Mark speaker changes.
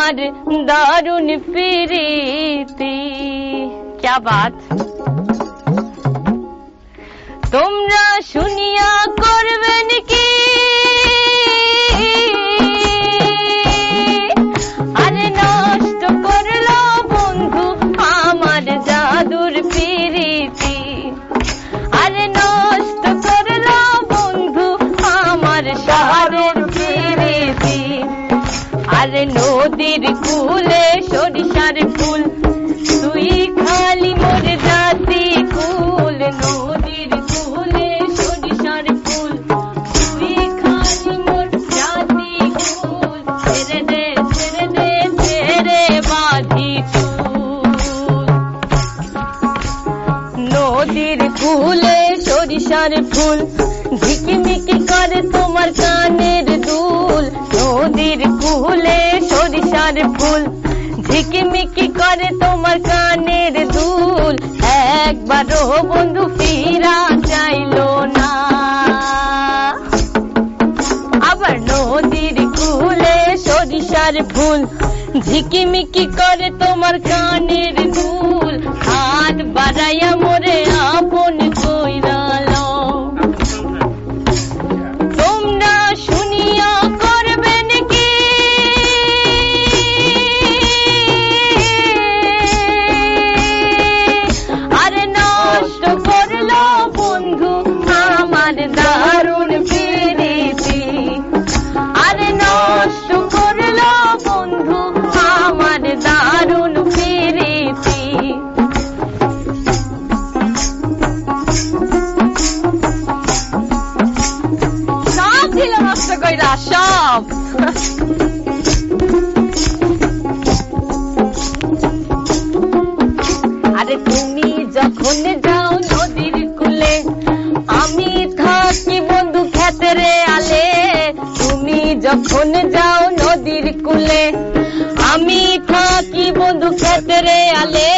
Speaker 1: আমার দারুণ প্রীতি। क्या बात। তোমরা শুনিয়া করবেন কি, আরে নষ্ট করলো বন্ধু আমার জাদুর প্রীতি, আরে নষ্ট করলো বন্ধু আমার সাহারের প্রীতি। আরে নদীর কূলে সরিষার ফুল, তুই খালি মোর জাতি কুল। নদীর কূলে সরিষার ফুল, তুই খালি মোর জাতি কুল। ছেড়ে দে ছেড়ে দে ছেড়ে বাঁধি চুল। নদীর কূলে সরিষার ফুল, ঝিকিমিকি করে তোমার কানের দুল। নদীর কূলে সরিষার ফুল, ঝিকিমিকি করে তোমার কানের দুল। একবারও বন্ধু ফিরা চাইলো না। আবার নদীর কূলে সরিষার ফুল, ঝিকিমিকি করে তোমার কানের দুল। হাত বাড়াইয়া মোরে আপন কইরা লও। তোমরা শুনিয়া করবেন কি, আরে নষ্ট করলো বন্ধু আমার দারুণ প্রীতি, আরে নষ্ট করলো বন্ধু আমার দারুণ প্রীতি। সব ছিল নষ্ট কইরা সব। আরে তুমি যখন যাও নদীর কূলে, আমি থাকি বন্ধু ক্ষেতেরে আলে। তুমি যখন যাও নদীর কূলে, আমি থাকি বন্ধু ক্ষেতেরে আলে।